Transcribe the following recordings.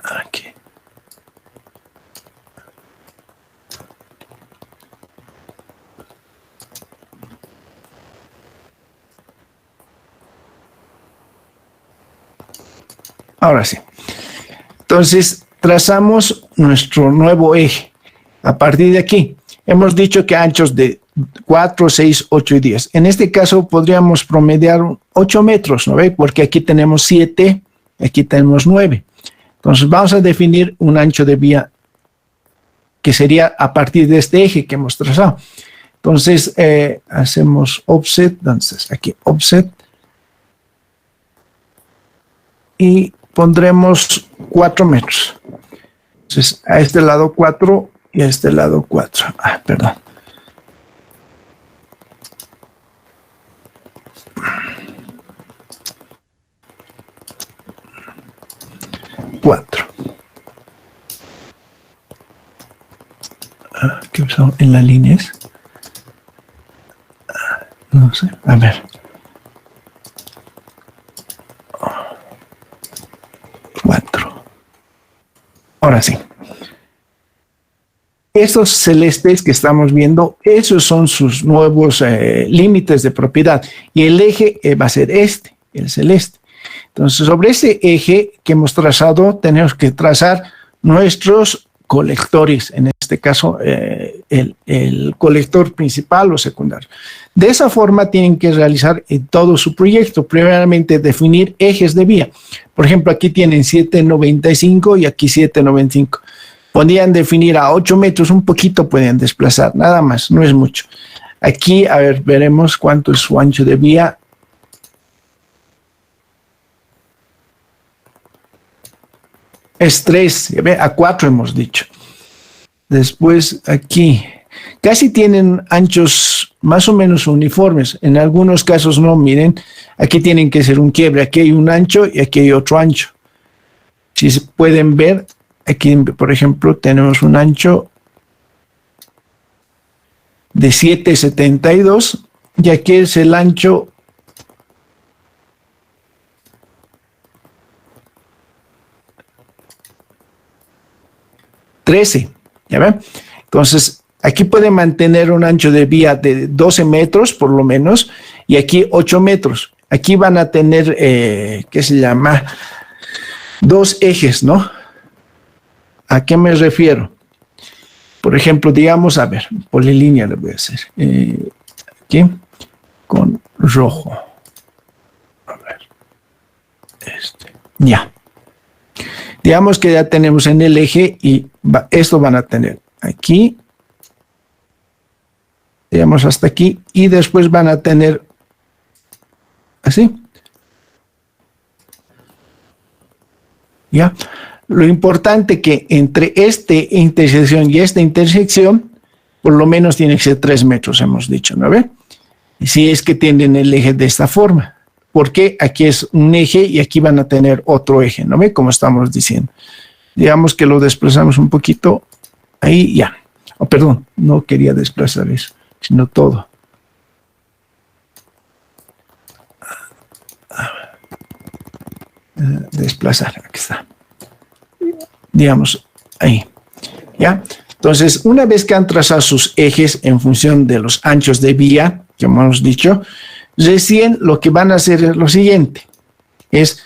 Aquí. Ahora sí. Entonces, trazamos nuestro nuevo eje. A partir de aquí, hemos dicho que anchos de 4, 6, 8 y 10. En este caso, podríamos promediar 8 metros, ¿no ve? Porque aquí tenemos 7, aquí tenemos 9. Entonces, vamos a definir un ancho de vía que sería a partir de este eje que hemos trazado. Entonces, hacemos offset, entonces aquí offset, y pondremos 4 metros. Entonces, a este lado 4 y a este lado 4. Perdón. ¿Qué son en las líneas? No sé, a ver. Ahora sí. Estos celestes que estamos viendo, esos son sus nuevos límites de propiedad. Y el eje va a ser este, el celeste. Entonces, sobre ese eje que hemos trazado, tenemos que trazar nuestros colectores, en este caso el colector principal o secundario. De esa forma tienen que realizar todo su proyecto. Primeramente definir ejes de vía. Por ejemplo, aquí tienen 7.95 y aquí 7.95. Podrían definir a 8 metros, un poquito pueden desplazar, nada más, no es mucho. Aquí, a ver, veremos cuánto es su ancho de vía. Es 3, a 4 hemos dicho. Después aquí, casi tienen anchos más o menos uniformes. En algunos casos no, miren, aquí tienen que ser un quiebre. Aquí hay un ancho y aquí hay otro ancho. Si se pueden ver, aquí, por ejemplo, tenemos un ancho de 7.72 y aquí es el ancho $13, ¿ya ven? Entonces, aquí puede mantener un ancho de vía de 12 metros, por lo menos, y aquí 8 metros. Aquí van a tener, ¿qué se llama? 2 ejes, ¿no? ¿A qué me refiero? Por ejemplo, digamos, a ver, polilínea le voy a hacer. Aquí, con rojo. A ver. Ya. Digamos que ya tenemos en el eje y esto van a tener aquí, digamos hasta aquí, y después van a tener así. ¿Ya? Lo importante que entre esta intersección y esta intersección, por lo menos tiene que ser 3 metros, hemos dicho, ¿no ve? Si es que tienen el eje de esta forma. Porque aquí es un eje y aquí van a tener otro eje, ¿no ve? Como estamos diciendo. Digamos que lo desplazamos un poquito. Ahí ya. Oh, perdón, no quería desplazar eso, sino todo. Desplazar, aquí está. Digamos, ahí. ¿Ya? Entonces, una vez que han trazado sus ejes en función de los anchos de vía, como hemos dicho, recién lo que van a hacer es lo siguiente, es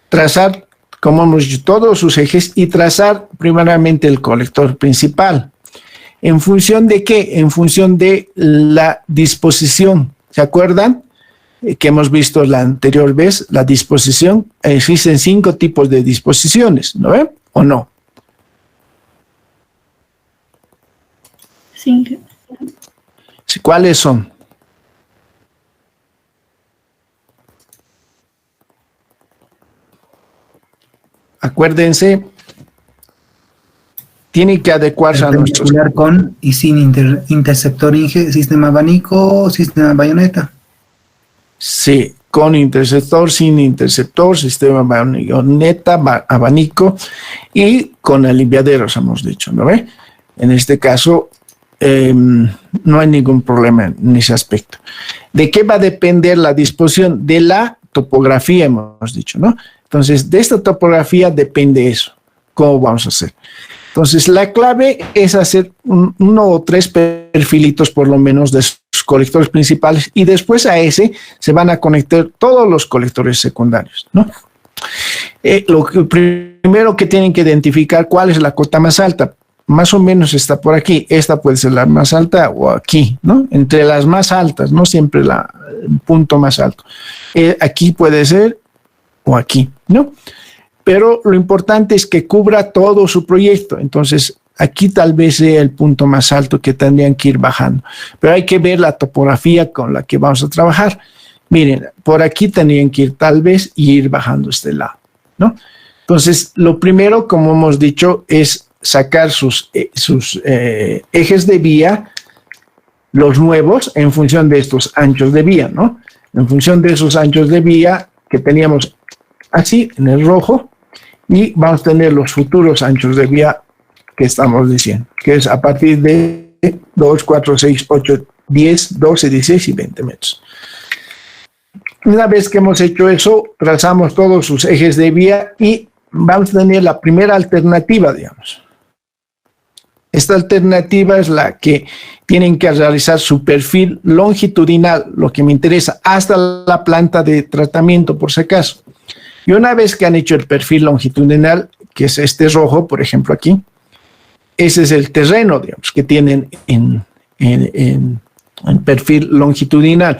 trazar, como hemos dicho, todos sus ejes y trazar primeramente el colector principal. ¿En función de qué? En función de la disposición. ¿Se acuerdan? Que hemos visto la anterior vez, la disposición. Existen 5 tipos de disposiciones, ¿no ven? ¿O no? 5. ¿Cuáles son? Acuérdense, tiene que adecuarse a nuestros... con y sin interceptor Inge, sistema abanico, sistema bayoneta. Sí, con interceptor, sin interceptor, sistema bayoneta, abanico y con aliviaderos, hemos dicho, ¿no ve? En este caso, no hay ningún problema en ese aspecto. ¿De qué va a depender la disposición? De la topografía, hemos dicho, ¿no? Entonces, de esta topografía depende eso. cómo vamos a hacer. Entonces, la clave es hacer uno o tres perfilitos por lo menos de sus colectores principales y después a ese se van a conectar todos los colectores secundarios, ¿no? Lo primero que tienen que identificar cuál es la cota más alta. Más o menos está por aquí. Esta puede ser la más alta o aquí, ¿no? Entre las más altas, no siempre el punto más alto. Aquí puede ser o aquí, ¿no? Pero lo importante es que cubra todo su proyecto. Entonces, aquí tal vez sea el punto más alto que tendrían que ir bajando. Pero hay que ver la topografía con la que vamos a trabajar. Miren, por aquí tendrían que ir tal vez y ir bajando este lado, ¿no? Entonces, lo primero, como hemos dicho, es sacar sus ejes de vía, los nuevos, en función de estos anchos de vía, ¿no? En función de esos anchos de vía que teníamos así, en el rojo, y vamos a tener los futuros anchos de vía que estamos diciendo, que es a partir de 2, 4, 6, 8, 10, 12, 16 y 20 metros. Una vez que hemos hecho eso, trazamos todos sus ejes de vía y vamos a tener la primera alternativa, digamos. Esta alternativa es la que tienen que realizar su perfil longitudinal, lo que me interesa, hasta la planta de tratamiento, por si acaso. Y una vez que han hecho el perfil longitudinal, que es este rojo, por ejemplo, aquí, ese es el terreno, digamos, que tienen en perfil longitudinal.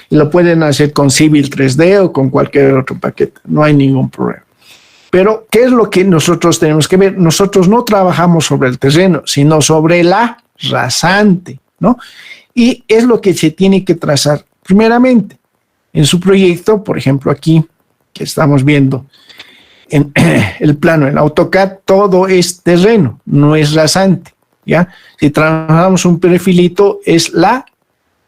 Y lo pueden hacer con Civil 3D o con cualquier otro paquete, no hay ningún problema. Pero, ¿qué es lo que nosotros tenemos que ver? Nosotros no trabajamos sobre el terreno, sino sobre la rasante, ¿no? Y es lo que se tiene que trazar primeramente. En su proyecto, por ejemplo, aquí, que estamos viendo en el plano en AutoCAD, todo es terreno, no es rasante, ¿ya? Si trabajamos un perfilito, es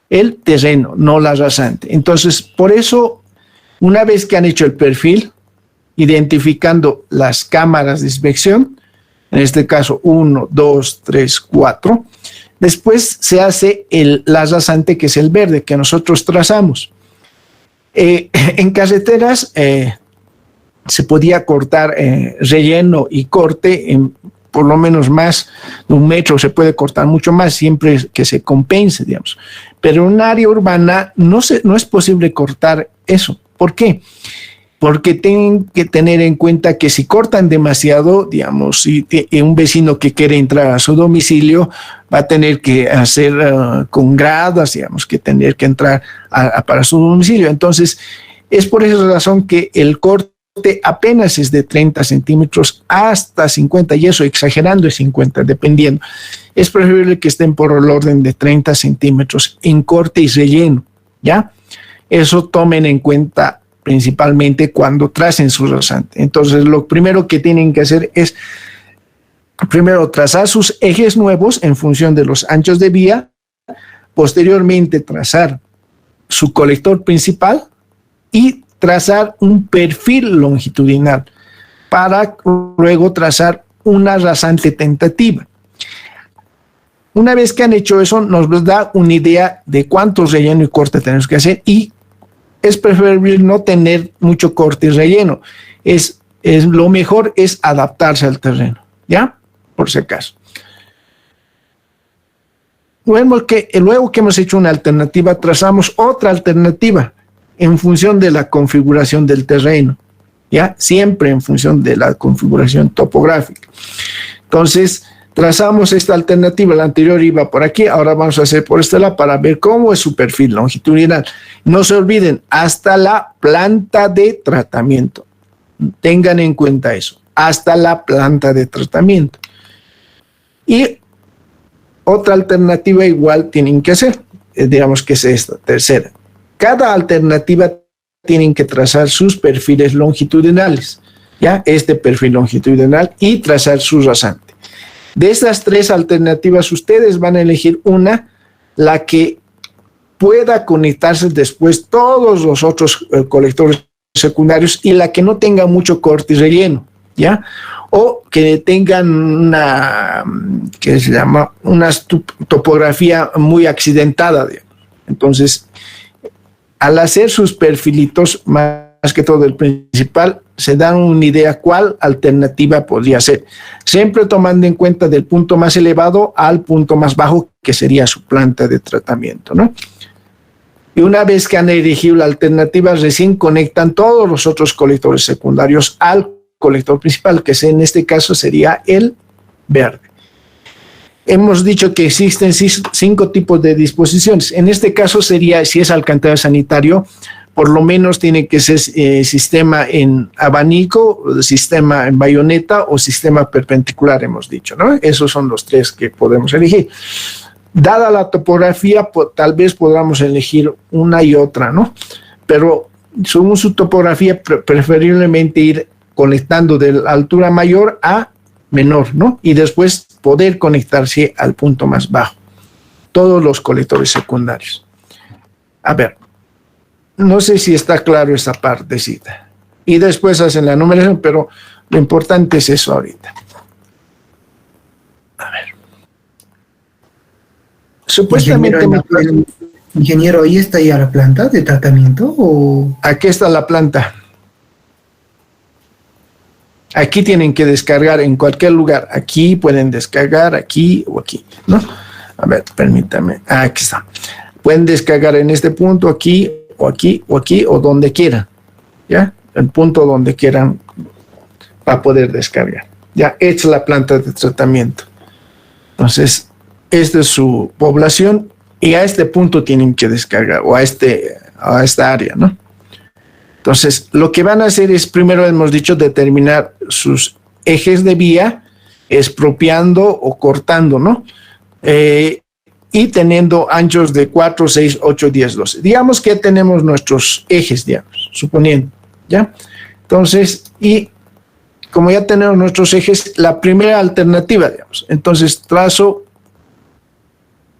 el terreno, no la rasante. Entonces, por eso, una vez que han hecho el perfil, identificando las cámaras de inspección, en este caso 1, 2, 3, 4. Después se hace la rasante, que es el verde, que nosotros trazamos. En carreteras se podía cortar relleno y corte en por lo menos más de 1 metro, se puede cortar mucho más, siempre que se compense, digamos. Pero en un área urbana no es posible cortar eso. ¿Por qué? Porque tienen que tener en cuenta que si cortan demasiado, digamos, si un vecino que quiere entrar a su domicilio va a tener que hacer con gradas, digamos, que tener que entrar para su domicilio. Entonces, es por esa razón que el corte apenas es de 30 centímetros hasta 50, y eso exagerando es 50, dependiendo. Es preferible que estén por el orden de 30 centímetros en corte y relleno, ¿ya? Eso tomen en cuenta principalmente cuando tracen su rasante. Entonces, lo primero que tienen que hacer es, primero, trazar sus ejes nuevos en función de los anchos de vía, posteriormente trazar su colector principal y trazar un perfil longitudinal para luego trazar una rasante tentativa. Una vez que han hecho eso, nos da una idea de cuántos relleno y corte tenemos que hacer, y es preferible no tener mucho corte y relleno. Lo mejor es adaptarse al terreno, ¿ya? Por si acaso. Luego que hemos hecho una alternativa, trazamos otra alternativa en función de la configuración del terreno, ¿ya? Siempre en función de la configuración topográfica. Entonces, trazamos esta alternativa, la anterior iba por aquí, ahora vamos a hacer por este lado para ver cómo es su perfil longitudinal. No se olviden, hasta la planta de tratamiento. Tengan en cuenta eso, hasta la planta de tratamiento. Y otra alternativa igual tienen que hacer, digamos que es esta, tercera. Cada alternativa tienen que trazar sus perfiles longitudinales, ¿ya? Este perfil longitudinal y trazar su rasante. De estas 3 alternativas, ustedes van a elegir una, la que pueda conectarse después todos los otros colectores secundarios y la que no tenga mucho corte y relleno, ¿ya? O que tengan una topografía muy accidentada, digamos. Entonces, al hacer sus perfilitos, más que todo el principal, se dan una idea cuál alternativa podría ser, siempre tomando en cuenta del punto más elevado al punto más bajo, que sería su planta de tratamiento, ¿no? Y una vez que han elegido la alternativa, recién conectan todos los otros colectores secundarios al colector principal, que en este caso sería el verde. Hemos dicho que existen 5 tipos de disposiciones. En este caso sería, si es alcantarillado sanitario, por lo menos tiene que ser sistema en abanico, sistema en bayoneta o sistema perpendicular, hemos dicho, ¿no? Esos son los 3 que podemos elegir. Dada la topografía, tal vez podamos elegir una y otra, ¿no? Pero según su topografía, preferiblemente ir conectando de la altura mayor a menor, ¿no? Y después poder conectarse al punto más bajo. Todos los colectores secundarios. A ver, no sé si está claro esa partecita. Y después hacen la numeración, pero lo importante es eso ahorita. A ver. Supuestamente... Ingeniero, ¿ahí está ya la planta de tratamiento o...? Aquí está la planta. Aquí tienen que descargar en cualquier lugar. Aquí pueden descargar, aquí o aquí, ¿no? A ver, permítame. Aquí está. Pueden descargar en este punto, aquí o aquí o aquí o donde quieran, ¿ya? El punto donde quieran para poder descargar. Ya, hecha la planta de tratamiento. Entonces, esta es su población y a este punto tienen que descargar o a esta área, ¿no? Entonces, lo que van a hacer es, primero hemos dicho, determinar sus ejes de vía, expropiando o cortando, ¿no? Y teniendo anchos de 4, 6, 8, 10, 12. Digamos que tenemos nuestros ejes, digamos, suponiendo, ¿ya? Entonces, y como ya tenemos nuestros ejes, la primera alternativa, digamos, entonces trazo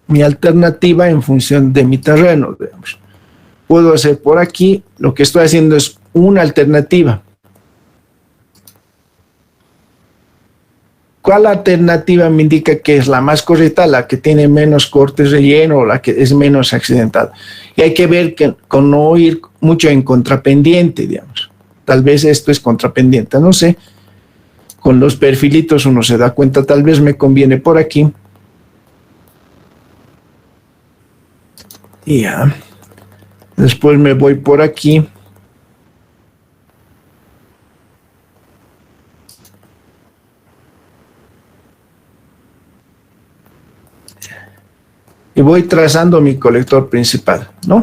mi alternativa en función de mi terreno, digamos. Puedo hacer por aquí, lo que estoy haciendo es una alternativa. ¿Cuál alternativa me indica que es la más correcta? La que tiene menos cortes relleno o la que es menos accidentada. Y hay que ver que con no ir mucho en contrapendiente, digamos. Tal vez esto es contrapendiente, no sé. Con los perfilitos uno se da cuenta, tal vez me conviene por aquí. Y ya. Después me voy por aquí. Y voy trazando mi colector principal, ¿no?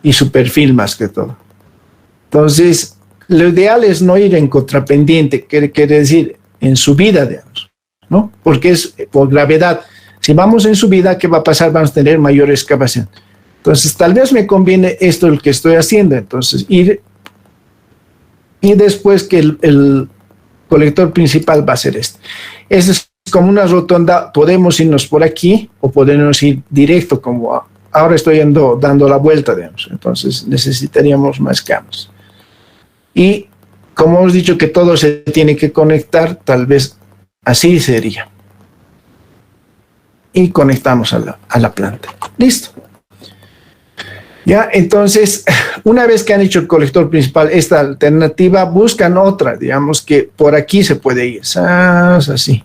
Y su perfil más que todo. Entonces, lo ideal es no ir en contrapendiente, quiere decir en subida, digamos, ¿no? Porque es por gravedad. Si vamos en subida, ¿qué va a pasar? Vamos a tener mayor excavación. Entonces, tal vez me conviene esto el que estoy haciendo. Entonces, ir y después que el colector principal va a ser este. Este es como una rotonda, podemos irnos por aquí o podemos ir directo, como ahora estoy dando la vuelta, digamos. Entonces, necesitaríamos más camas. Y como hemos dicho que todo se tiene que conectar, tal vez así sería. Y conectamos a la planta. Listo. Ya, entonces, una vez que han hecho el colector principal, esta alternativa, buscan otra, digamos que por aquí se puede ir, así.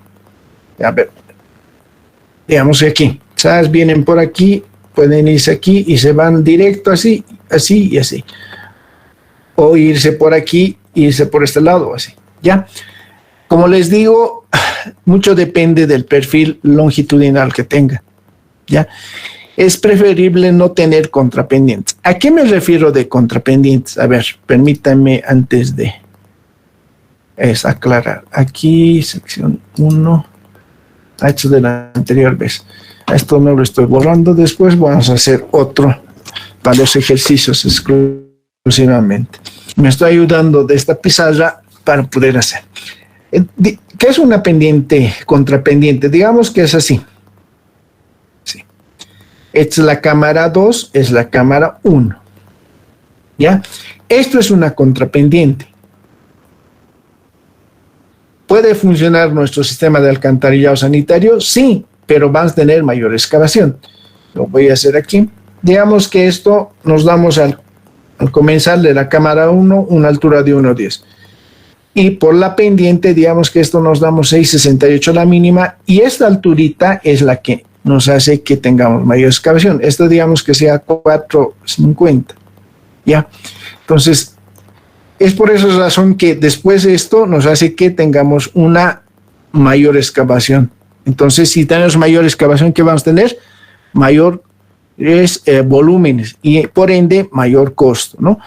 A ver, digamos que aquí, vienen por aquí, pueden irse aquí y se van directo así, así y así. O irse por aquí, irse por este lado, así, ¿ya? Como les digo, mucho depende del perfil longitudinal que tenga, ¿ya? Es preferible no tener contrapendientes. ¿A qué me refiero de contrapendientes? A ver, permítanme antes de aclarar. Aquí, sección 1, hecho de la anterior vez. Esto no lo estoy borrando. Después vamos a hacer otro para los ejercicios exclusivamente. Me estoy ayudando de esta pizarra para poder hacer. ¿Qué es una pendiente contrapendiente? Digamos que es así. Esta es la cámara 2, es la cámara 1. ¿Ya? Esto es una contrapendiente. ¿Puede funcionar nuestro sistema de alcantarillado sanitario? Sí, pero van a tener mayor excavación. Lo voy a hacer aquí. Digamos que esto nos damos al comenzar de la cámara 1 una altura de 1,10. y por la pendiente, digamos que esto nos damos 6,68 la mínima, y esta alturita es la que nos hace que tengamos mayor excavación. Esto digamos que sea 4,50, ¿ya? Entonces, es por esa razón que después de esto nos hace que tengamos una mayor excavación. Entonces, si tenemos mayor excavación, ¿qué vamos a tener? Mayores volúmenes y por ende mayor costo, ¿no?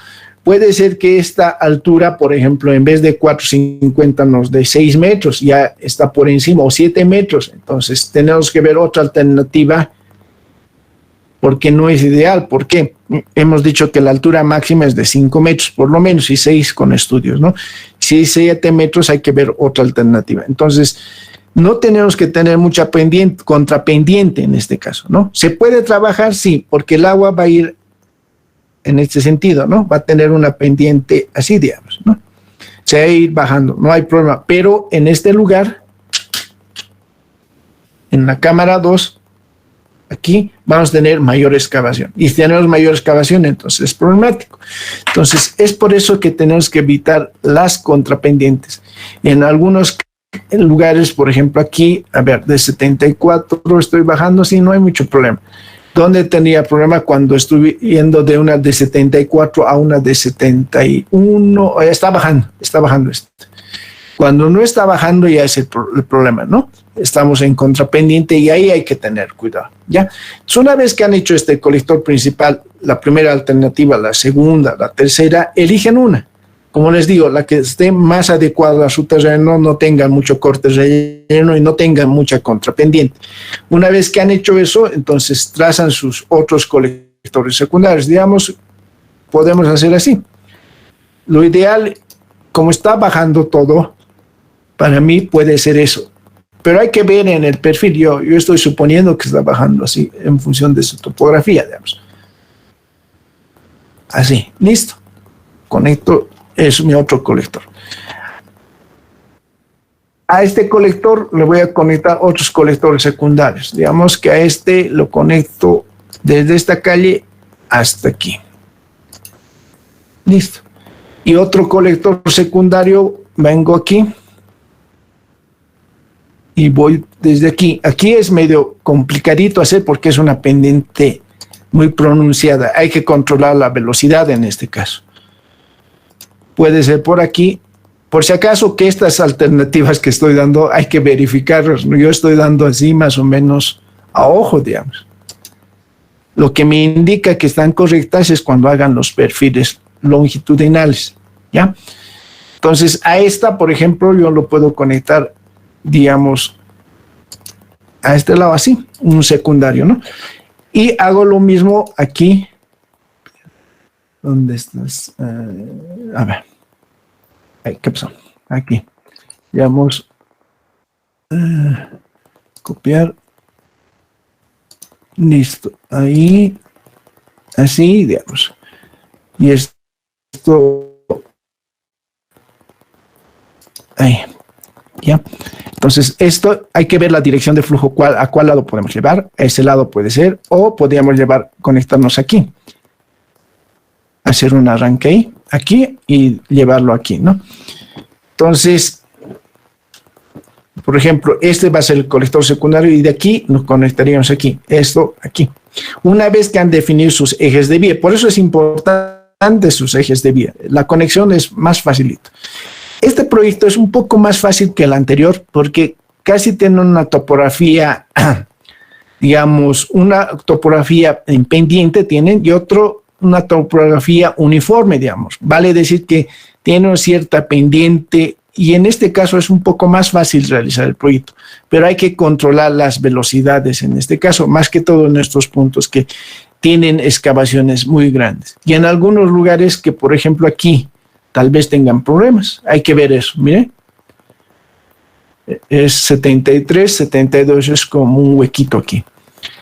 Puede ser que esta altura, por ejemplo, en vez de 4,50 nos dé 6 metros, ya está por encima, o 7 metros. Entonces tenemos que ver otra alternativa porque no es ideal. ¿Por qué? Hemos dicho que la altura máxima es de 5 metros, por lo menos, y 6 con estudios, ¿no? Si es 7 metros hay que ver otra alternativa. Entonces, no tenemos que tener mucha pendiente, contrapendiente en este caso, ¿no? ¿Se puede trabajar? Sí, porque el agua va a ir en este sentido, ¿no? Va a tener una pendiente así, digamos, ¿no? Se va a ir bajando, no hay problema. Pero en este lugar, en la cámara 2, aquí vamos a tener mayor excavación. Y si tenemos mayor excavación, entonces es problemático. Entonces, es por eso que tenemos que evitar las contrapendientes. En algunos lugares, por ejemplo, aquí, a ver, de 74 estoy bajando, sí, no hay mucho problema. ¿Dónde tenía problema? Cuando estuve yendo de una de 74 a una de 71, está bajando esto. Cuando no está bajando ya es el problema, ¿no? Estamos en contrapendiente y ahí hay que tener cuidado, ¿ya? Entonces, una vez que han hecho este colector principal, la primera alternativa, la segunda, la tercera, eligen una. Como les digo, la que esté más adecuada a su terreno, no tenga mucho corte relleno y no tenga mucha contrapendiente. Una vez que han hecho eso, entonces trazan sus otros colectores secundarios. Digamos, podemos hacer así. Lo ideal, como está bajando todo, para mí puede ser eso. Pero hay que ver en el perfil. Yo estoy suponiendo que está bajando así en función de su topografía, digamos. Así, listo. Conecto. Es mi otro colector. A este colector le voy a conectar otros colectores secundarios. Digamos que a este lo conecto desde esta calle hasta aquí. Listo. Y otro colector secundario, vengo aquí y voy desde aquí. Aquí es medio complicadito hacer porque es una pendiente muy pronunciada. Hay que controlar la velocidad en este caso. Puede ser por aquí, por si acaso que estas alternativas que estoy dando hay que verificarlas. Yo estoy dando así más o menos a ojo, digamos. Lo que me indica que están correctas es cuando hagan los perfiles longitudinales, ¿ya? Entonces, a esta, por ejemplo, yo lo puedo conectar, digamos, a este lado así, un secundario, ¿no? Y hago lo mismo aquí. ¿Dónde estás? A ver. Ay, ¿qué pasó? Aquí. Digamos. Copiar. Listo. Ahí. Así, digamos. Y esto. Ahí. ¿Ya? Entonces, esto hay que ver la dirección de flujo, a cuál lado podemos llevar. A ese lado puede ser. O podríamos conectarnos aquí. Hacer un arranque ahí, aquí y llevarlo aquí, ¿no? Entonces, por ejemplo, este va a ser el colector secundario y de aquí nos conectaríamos aquí, esto aquí. Una vez que han definido sus ejes de vía, por eso es importante sus ejes de vía. La conexión es más facilito. Este proyecto es un poco más fácil que el anterior porque casi tiene una topografía, digamos, una topografía en pendiente tienen y una topografía uniforme, digamos. Vale decir que tiene una cierta pendiente y en este caso es un poco más fácil realizar el proyecto, pero hay que controlar las velocidades en este caso, más que todo en estos puntos que tienen excavaciones muy grandes. Y en algunos lugares que, por ejemplo, aquí, tal vez tengan problemas. Hay que ver eso, mire. Es 73, 72 es como un huequito aquí.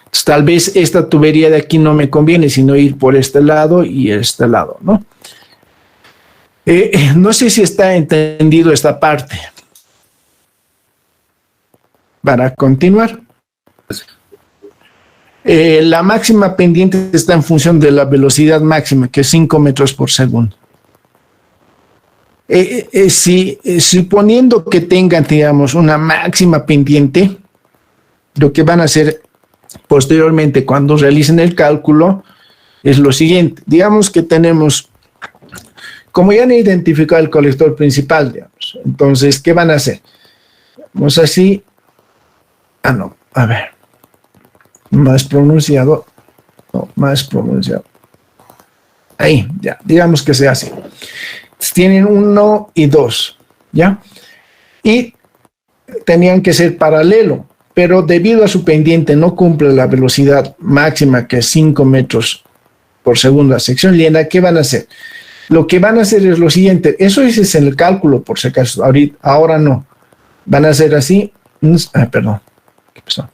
Entonces, tal vez esta tubería de aquí no me conviene, sino ir por este lado y este lado, ¿no? No sé si está entendido esta parte. Para continuar. La máxima pendiente está en función de la velocidad máxima, que es 5 metros por segundo. Suponiendo que tengan, digamos, una máxima pendiente, lo que van a hacer posteriormente cuando realicen el cálculo es lo siguiente. Digamos que tenemos, como ya han identificado el colector principal, digamos, entonces, ¿qué van a hacer? Vamos así. No, a ver. Más pronunciado. No, más pronunciado. Ahí, ya, digamos que sea así. Entonces, tienen 1 y 2, ¿ya? Y tenían que ser paralelo, pero debido a su pendiente no cumple la velocidad máxima, que es 5 metros por segundo a sección lineal. ¿Qué van a hacer? Lo que van a hacer es lo siguiente. Eso es en el cálculo, por si acaso. Ahora no. Van a hacer así. Perdón. ¿Qué pasó?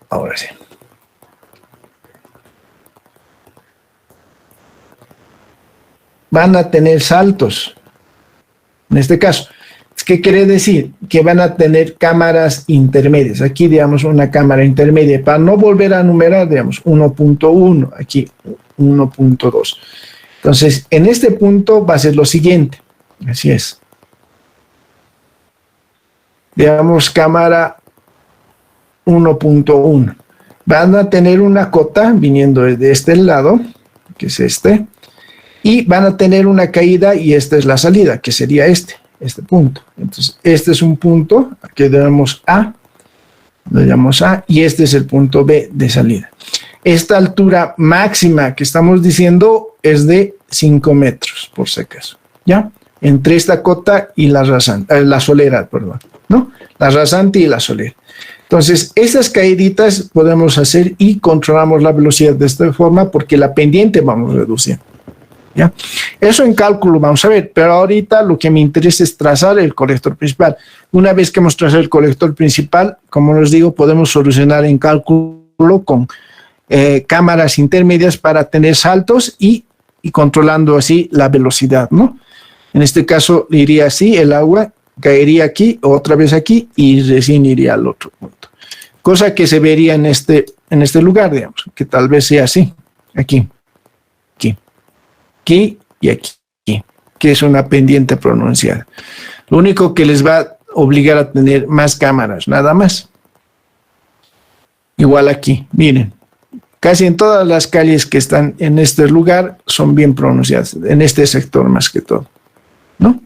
Ahora sí. Van a tener saltos. En este caso. ¿Qué quiere decir? Que van a tener cámaras intermedias. Aquí, digamos, una cámara intermedia. Para no volver a numerar, digamos, 1.1. Aquí, 1.2. Entonces, en este punto va a ser lo siguiente. Así es. Digamos, cámara 1.1. Van a tener una cota viniendo de este lado, que es este, y van a tener una caída, y esta es la salida, que sería este punto. Entonces, este es un punto, aquí le damos A, y este es el punto B de salida. Esta altura máxima que estamos diciendo es de 5 metros, por si acaso, ¿ya? Entre esta cota y la rasante, la solera, perdón, ¿no? La rasante y la solera. Entonces, esas caíditas podemos hacer y controlamos la velocidad de esta forma, porque la pendiente vamos reduciendo, ¿ya? Eso en cálculo vamos a ver, pero ahorita lo que me interesa es trazar el colector principal. Una vez que hemos trazado el colector principal, como les digo, podemos solucionar en cálculo con cámaras intermedias para tener saltos y controlando así la velocidad, ¿no? En este caso iría así, el agua caería aquí, otra vez aquí, y recién iría al otro punto. Cosa que se vería en este lugar, digamos, que tal vez sea así, aquí y aquí, que es una pendiente pronunciada. Lo único que les va a obligar a tener más cámaras, nada más. Igual aquí, miren. Casi en todas las calles que están en este lugar son bien pronunciadas, en este sector más que todo, ¿no?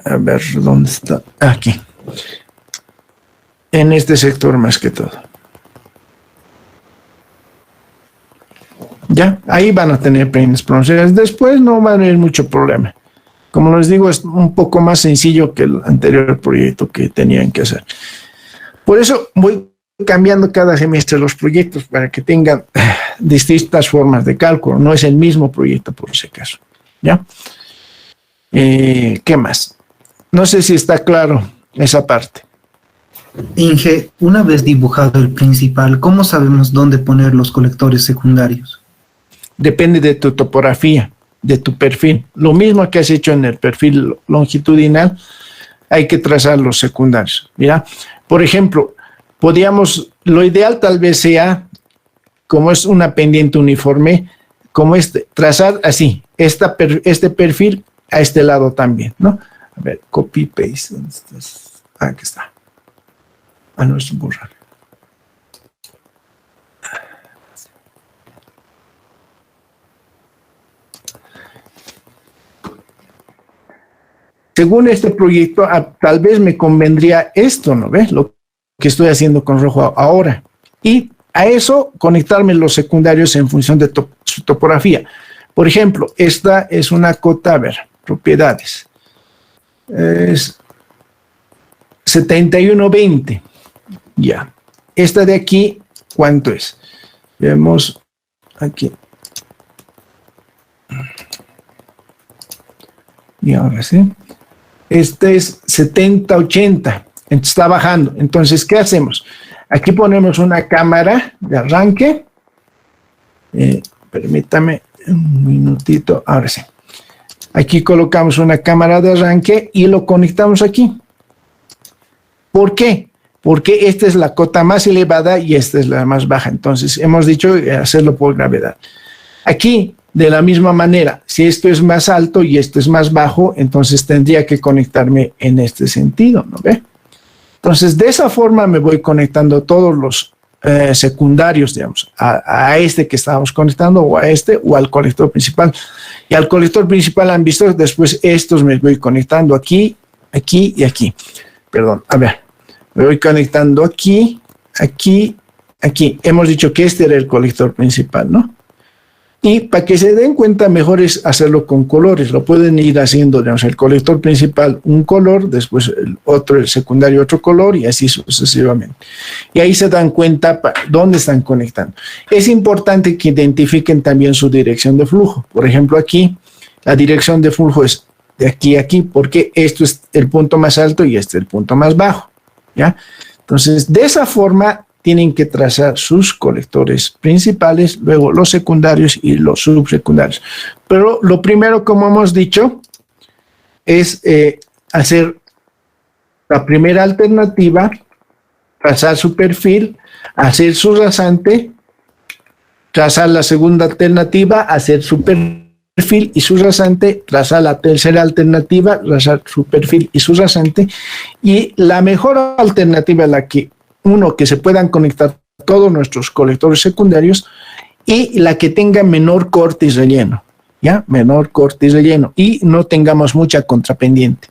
A ver, ¿dónde está? Aquí. En este sector más que todo. Ya, ahí van a tener pendientes pronunciadas. Después no va a haber mucho problema. Como les digo, es un poco más sencillo que el anterior proyecto que tenían que hacer. Por eso voy cambiando cada semestre los proyectos para que tengan distintas formas de cálculo. No es el mismo proyecto por ese caso. ¿Ya? ¿Qué más? No sé si está claro esa parte. Inge, una vez dibujado el principal, ¿cómo sabemos dónde poner los colectores secundarios? Depende de tu topografía, de tu perfil. Lo mismo que has hecho en el perfil longitudinal, hay que trazar los secundarios. Mira, por ejemplo, lo ideal tal vez sea, como es una pendiente uniforme, como trazar así, este perfil a este lado también, ¿no? A ver, copy, paste. ¿Dónde estás? Aquí está. No es borrar. Según este proyecto, tal vez me convendría esto, ¿no ves? Lo que estoy haciendo con rojo ahora. Y a eso conectarme los secundarios en función de su topografía. Por ejemplo, esta es una cota, a ver, propiedades. Es 7120. Ya. Esta de aquí, ¿cuánto es? Vemos aquí. Y ahora sí. Este es 7080. Está bajando. Entonces, ¿qué hacemos? Aquí ponemos una cámara de arranque. Permítame un minutito. Ahora sí. Aquí colocamos una cámara de arranque y lo conectamos aquí. ¿Por qué? Porque esta es la cota más elevada y esta es la más baja. Entonces, hemos dicho hacerlo por gravedad. Aquí De la misma manera, si esto es más alto y esto es más bajo, entonces tendría que conectarme en este sentido, ¿no ve? Entonces, de esa forma me voy conectando todos los secundarios, digamos, a este que estábamos conectando, o a este, o al colector principal. Y al colector principal han visto, después estos me voy conectando aquí, aquí y aquí. Perdón, a ver, me voy conectando aquí, aquí, aquí. Hemos dicho que este era el colector principal, ¿no? Y para que se den cuenta, mejor es hacerlo con colores. Lo pueden ir haciendo, digamos, el colector principal un color, después el otro, el secundario otro color, y así sucesivamente. Y ahí se dan cuenta dónde están conectando. Es importante que identifiquen también su dirección de flujo. Por ejemplo, aquí la dirección de flujo es de aquí a aquí, porque esto es el punto más alto y este es el punto más bajo, ¿ya? Entonces, de esa forma tienen que trazar sus colectores principales, luego los secundarios y los subsecundarios. Pero lo primero, como hemos dicho, es hacer la primera alternativa, trazar su perfil, hacer su rasante, trazar la segunda alternativa, hacer su perfil y su rasante, trazar la tercera alternativa, trazar su perfil y su rasante, y la mejor alternativa, la que que se puedan conectar todos nuestros colectores secundarios, y la que tenga menor corte y relleno, ¿ya? Menor corte y relleno, y no tengamos mucha contrapendiente,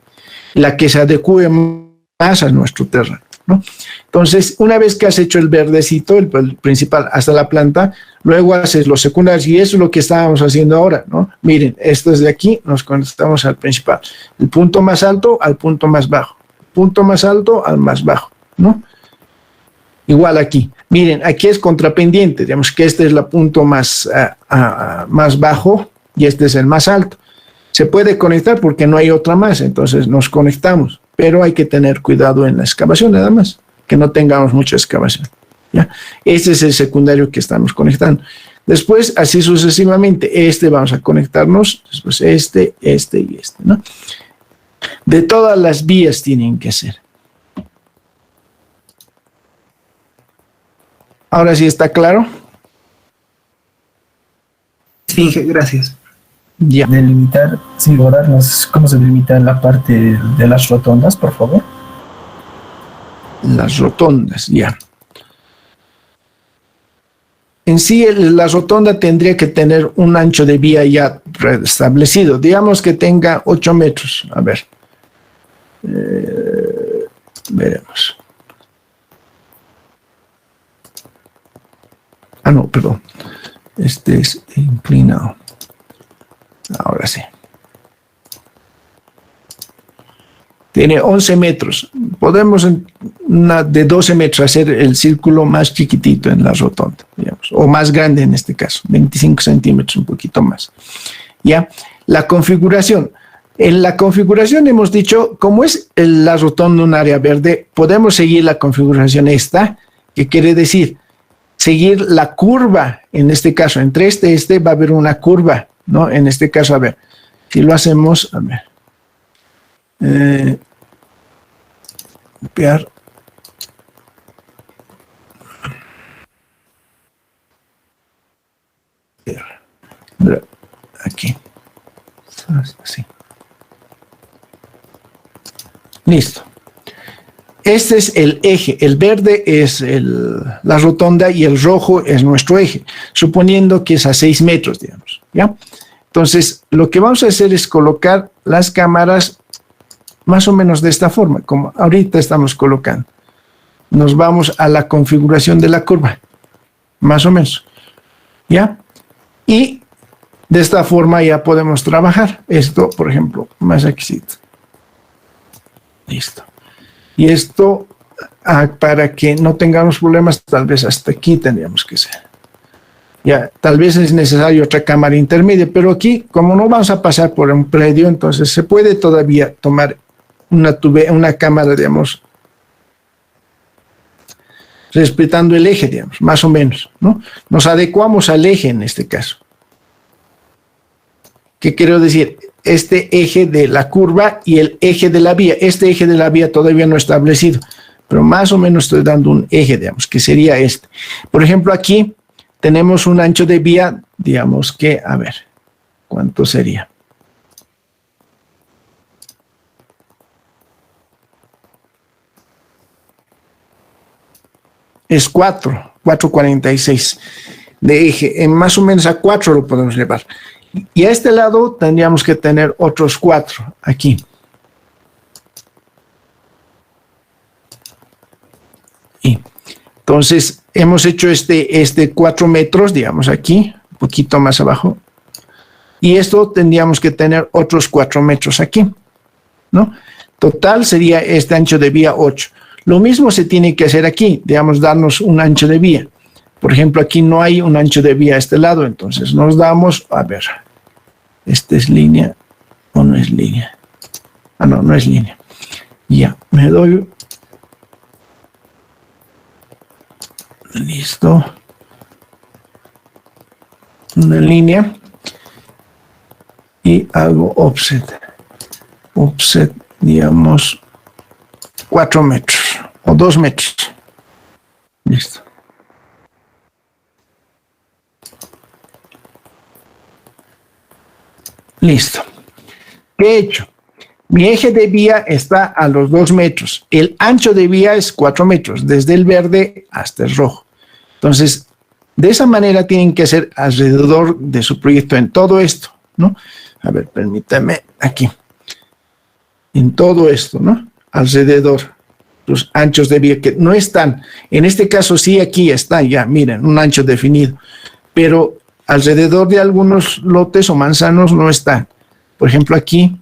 la que se adecue más a nuestro terreno, ¿no? Entonces, una vez que has hecho el verdecito, el principal, hasta la planta, luego haces los secundarios, y eso es lo que estábamos haciendo ahora, ¿no? Miren, esto es de aquí, nos conectamos al principal, el punto más alto al punto más bajo, punto más alto al más bajo, ¿no? Igual aquí, miren, aquí es contrapendiente, digamos que este es el punto más bajo y este es el más alto. Se puede conectar porque no hay otra más, entonces nos conectamos, pero hay que tener cuidado en la excavación nada más, que no tengamos mucha excavación, ¿ya? Este es el secundario que estamos conectando. Después, así sucesivamente, este vamos a conectarnos, después este y este, ¿no? De todas las vías tienen que ser. Ahora sí está claro. Sí, gracias. Ya. Delimitar, sí, borrarnos, ¿cómo se delimita la parte de las rotondas, por favor? Las rotondas, ya. En sí, la rotonda tendría que tener un ancho de vía ya establecido. Digamos que tenga 8 metros. A ver. Veremos. Ah, no, perdón. Este es inclinado. Ahora sí. Tiene 11 metros. Podemos de 12 metros hacer el círculo más chiquitito en la rotonda, digamos, o más grande en este caso, 25 centímetros, un poquito más. Ya, la configuración. En la configuración hemos dicho, como es la rotonda un área verde, podemos seguir la configuración esta, que quiere decir seguir la curva, en este caso, entre este va a haber una curva, ¿no? En este caso, a ver, si lo hacemos, a ver, copiar, aquí, así, listo. Este es el eje, el verde es la rotonda y el rojo es nuestro eje, suponiendo que es a 6 metros, digamos, ¿ya? Entonces, lo que vamos a hacer es colocar las cámaras más o menos de esta forma, como ahorita estamos colocando. Nos vamos a la configuración de la curva, más o menos, ¿ya? Y de esta forma ya podemos trabajar. Esto, por ejemplo, más aquí. Listo. Y esto, para que no tengamos problemas, tal vez hasta aquí tendríamos que ser. Ya, tal vez es necesario otra cámara intermedia, pero aquí, como no vamos a pasar por un predio, entonces se puede todavía tomar una cámara, digamos, respetando el eje, digamos, más o menos, ¿no? Nos adecuamos al eje en este caso. ¿Qué quiero decir? Este eje de la curva y el eje de la vía. Este eje de la vía todavía no establecido, pero más o menos estoy dando un eje, digamos, que sería este. Por ejemplo, aquí tenemos un ancho de vía, digamos que, a ver, ¿cuánto sería? Es 4.46 de eje. Más o menos a 4 lo podemos llevar. Y a este lado tendríamos que tener otros 4 aquí. Y entonces hemos hecho este 4 metros, digamos aquí, un poquito más abajo. Y esto tendríamos que tener otros 4 metros aquí, ¿no? Total sería este ancho de vía 8. Lo mismo se tiene que hacer aquí, digamos, darnos un ancho de vía. Por ejemplo, aquí no hay un ancho de vía a este lado, entonces nos damos, a ver, ¿esta es línea o no es línea? Ah, no, no es línea. Ya, me doy. Listo. Una línea. Y hago offset. Offset, digamos, 4 metros o 2 metros. Listo. Listo. ¿Qué he hecho? Mi eje de vía está a los 2 metros. El ancho de vía es 4 metros, desde el verde hasta el rojo. Entonces, de esa manera tienen que hacer alrededor de su proyecto en todo esto, ¿no? A ver, permítame aquí. En todo esto, ¿no? Alrededor. Los anchos de vía que no están. En este caso sí, aquí está ya, miren, un ancho definido. Pero alrededor de algunos lotes o manzanos no están. Por ejemplo, aquí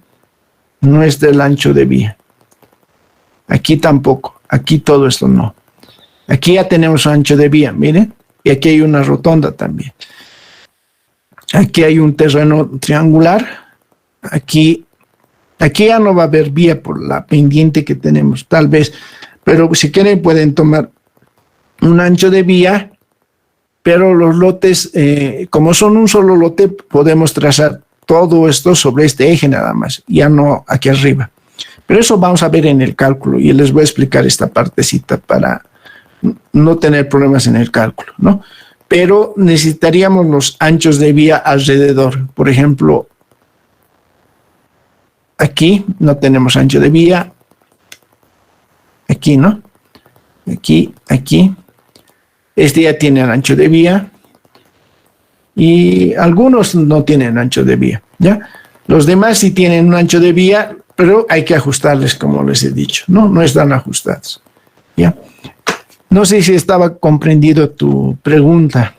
no está el ancho de vía. Aquí tampoco. Aquí todo esto no. Aquí ya tenemos un ancho de vía, miren. Y aquí hay una rotonda también. Aquí hay un terreno triangular. Aquí ya no va a haber vía por la pendiente que tenemos, tal vez. Pero si quieren pueden tomar un ancho de vía, pero los lotes, como son un solo lote, podemos trazar todo esto sobre este eje nada más, ya no aquí arriba. Pero eso vamos a ver en el cálculo y les voy a explicar esta partecita para no tener problemas en el cálculo, ¿no? Pero necesitaríamos los anchos de vía alrededor. Por ejemplo, aquí no tenemos ancho de vía. Aquí, ¿no? Aquí. Este ya tiene el ancho de vía. Y algunos no tienen ancho de vía, ¿ya? Los demás sí tienen un ancho de vía, pero hay que ajustarles, como les he dicho, ¿no? No están ajustados, ¿ya? No sé si estaba comprendido tu pregunta.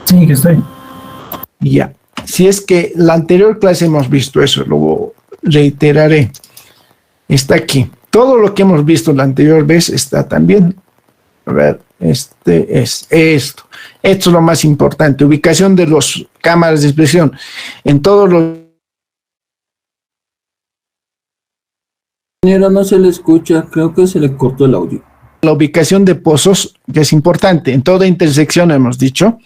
Sí, que estoy. Ya. Si es que la anterior clase hemos visto eso, lo reiteraré. Está aquí. Todo lo que hemos visto la anterior vez está también. A ver, este es esto. Esto es lo más importante. Ubicación de las cámaras de inspección en todos los... Ingeniero, no se le escucha, creo que se le cortó el audio. La ubicación de pozos, que es importante. En toda intersección hemos dicho,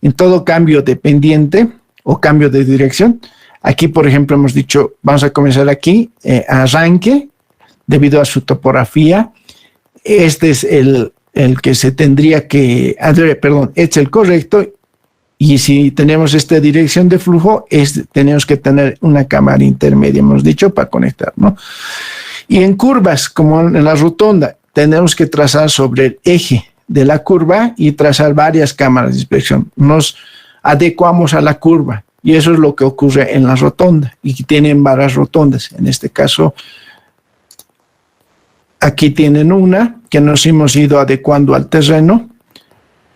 en todo cambio de pendiente o cambio de dirección. Aquí, por ejemplo, hemos dicho, vamos a comenzar aquí, arranque, debido a su topografía. Este es el que se tendría que, perdón, este es el correcto. Y si tenemos esta dirección de flujo, tenemos que tener una cámara intermedia, hemos dicho, para conectar, ¿no? Y en curvas, como en la rotonda, tenemos que trazar sobre el eje de la curva y trazar varias cámaras de inspección. Nos adecuamos a la curva y eso es lo que ocurre en la rotonda y tienen varias rotondas. En este caso, aquí tienen una que nos hemos ido adecuando al terreno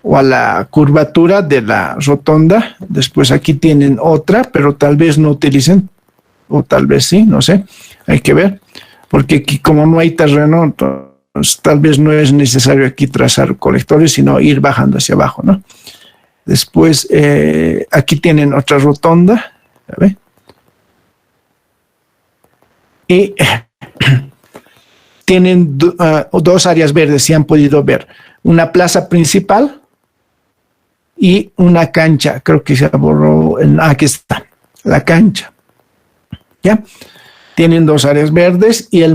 o a la curvatura de la rotonda. Después aquí tienen otra, pero tal vez no utilicen, o tal vez sí, no sé, hay que ver. Porque aquí como no hay terreno, entonces, tal vez no es necesario aquí trazar colectores, sino ir bajando hacia abajo, ¿no? Después, aquí tienen otra rotonda, ¿ve? Y tienen dos áreas verdes, si han podido ver. Una plaza principal y una cancha, creo que se borró, aquí está, la cancha, ¿ya? Tienen dos áreas verdes y el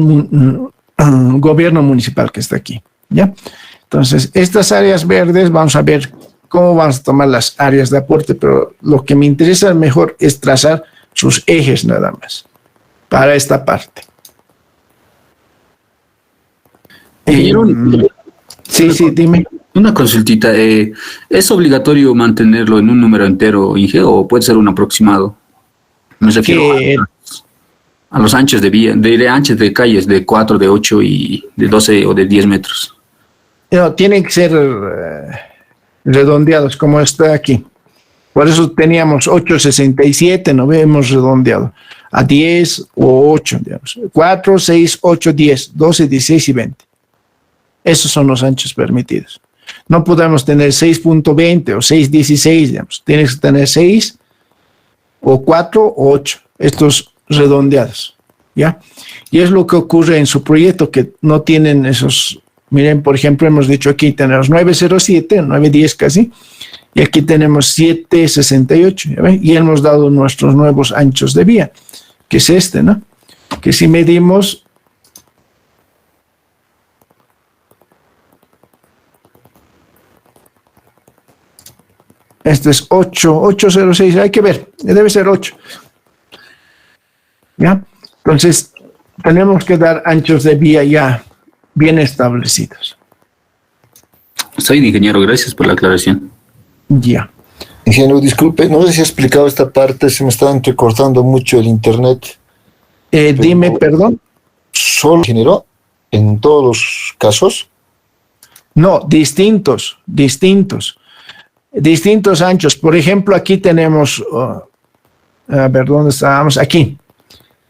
gobierno municipal que está aquí, ¿ya? Entonces, estas áreas verdes, vamos a ver cómo vamos a tomar las áreas de aporte, pero lo que me interesa mejor es trazar sus ejes nada más para esta parte. Sí, dime. Una consultita. ¿Es obligatorio mantenerlo en un número entero, Inge, o puede ser un aproximado? Me refiero a los anchos de vía, de anchos de calles de 4, de 8 y de 12 o de 10 metros. No, tienen que ser redondeados como está aquí. Por eso teníamos 8,67, no hemos redondeado a 10 o 8, digamos. 4, 6, 8, 10, 12, 16 y 20. Esos son los anchos permitidos. No podemos tener 6.20 o 6.16, digamos. Tienes que tener 6 o 4 o 8, estos redondeados, ¿ya? Y es lo que ocurre en su proyecto, que no tienen esos. Miren, por ejemplo, hemos dicho aquí tenemos 907, 910 casi, y aquí tenemos 768, ¿ya ven? Y hemos dado nuestros nuevos anchos de vía, que es este, ¿no? Que si medimos, este es 806, hay que ver, debe ser 8. ¿Ya? Entonces, tenemos que dar anchos de vía ya bien establecidos. Soy ingeniero, gracias por la aclaración. Ya. Ingeniero, disculpe, no sé si ha explicado esta parte, se me está entrecortando mucho el internet. Dime, perdón. ¿Solo, ingeniero, en todos los casos? No, distintos anchos. Por ejemplo, aquí tenemos, a ver, ¿dónde estábamos? Aquí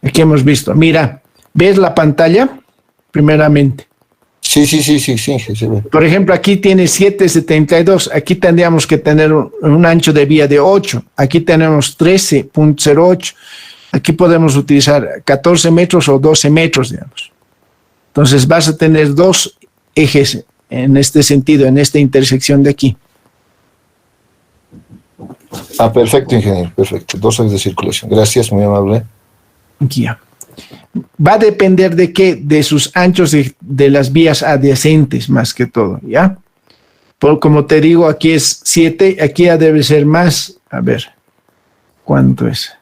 hemos visto. Mira, ¿ves la pantalla? Primeramente. Sí, se ve. Por ejemplo, aquí tiene 7.72. Aquí tendríamos que tener un ancho de vía de 8. Aquí tenemos 13.08. Aquí podemos utilizar 14 metros o 12 metros, digamos. Entonces vas a tener dos ejes en este sentido, en esta intersección de aquí. Perfecto, ingeniero, perfecto. 2 ejes de circulación. Gracias, muy amable. Ya. Va a depender de qué, de sus anchos de las vías adyacentes más que todo, ¿ya? Como te digo, aquí es 7, aquí ya debe ser más, a ver, ¿cuánto es?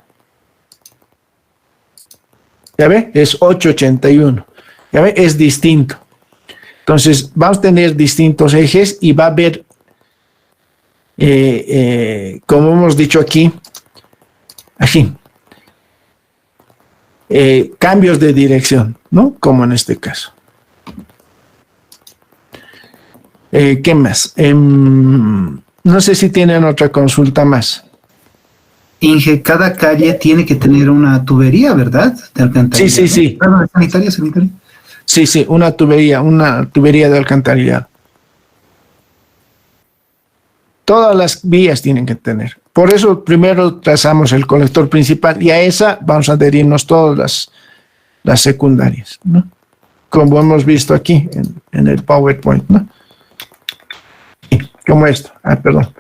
¿Ya ve? Es 881, ¿ya ve? Es distinto. Entonces, vamos a tener distintos ejes y va a haber, como hemos dicho aquí, cambios de dirección, ¿no? Como en este caso. ¿Qué más? No sé si tienen otra consulta más. Inge, cada calle tiene que tener una tubería, ¿verdad? De alcantarillado. Sí. Sanitaria. Sí, una tubería de alcantarillado. Todas las vías tienen que tener. Por eso primero trazamos el colector principal y a esa vamos a adherirnos todas las secundarias, ¿no? Como hemos visto aquí en el PowerPoint, ¿no? Como esto. Perdón.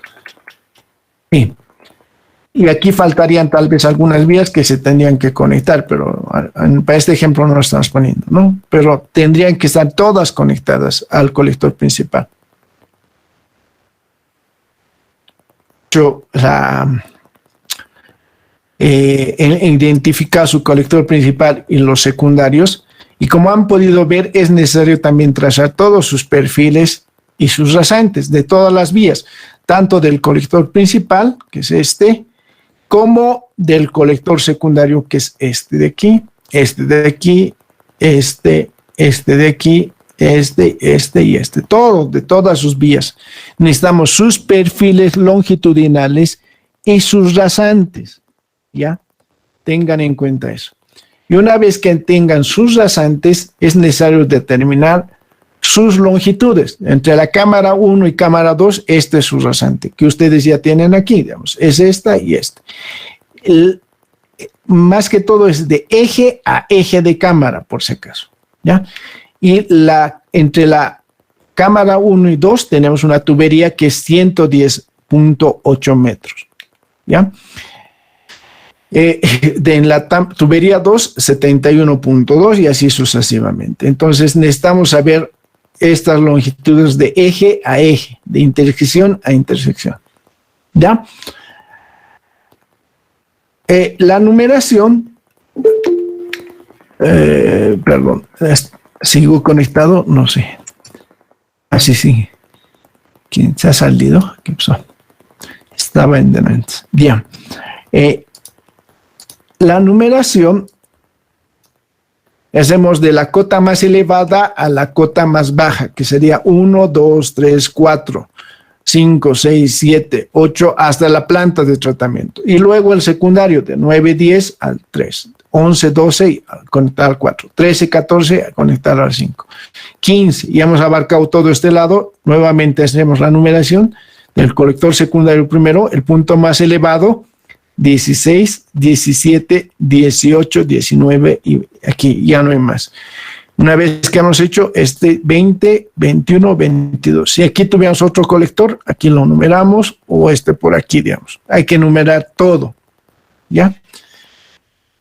Y aquí faltarían tal vez algunas vías que se tendrían que conectar, pero para este ejemplo no lo estamos poniendo, ¿no? Pero tendrían que estar todas conectadas al colector principal. Identificar su colector principal y los secundarios, y como han podido ver, es necesario también trazar todos sus perfiles y sus rasantes de todas las vías, tanto del colector principal, que es este, como del colector secundario, que es este de aquí, este de aquí, este de aquí, este y este, todo, de todas sus vías. Necesitamos sus perfiles longitudinales y sus rasantes, ¿ya? Tengan en cuenta eso. Y una vez que tengan sus rasantes, es necesario determinar sus longitudes. Entre la cámara 1 y cámara 2, este es su rasante, que ustedes ya tienen aquí, digamos, es esta y esta. Más que todo es de eje a eje de cámara, por si acaso, ¿ya? Y entre la cámara 1 y 2 tenemos una tubería que es 110.8 metros, ¿ya? En la tubería 2, 71.2 y así sucesivamente. Entonces necesitamos saber estas longitudes de eje a eje, de intersección a intersección. ¿Ya? La numeración, perdón, ¿sigo conectado? No sé. Así sí. ¿Quién se ha salido? ¿Qué pasó? Estaba en delante. Bien. La numeración, hacemos de la cota más elevada a la cota más baja, que sería 1, 2, 3, 4, 5, 6, 7, 8, hasta la planta de tratamiento. Y luego el secundario de 9, 10 al 3, 11, 12 a conectar al 4, 13, 14 a conectar al 5, 15, y hemos abarcado todo este lado. Nuevamente hacemos la numeración del colector secundario primero, el punto más elevado, 16, 17, 18, 19 y aquí ya no hay más. Una vez que hemos hecho 20, 21, 22. Si aquí tuviéramos otro colector, aquí lo numeramos, o por aquí, digamos. Hay que numerar todo, ¿ya?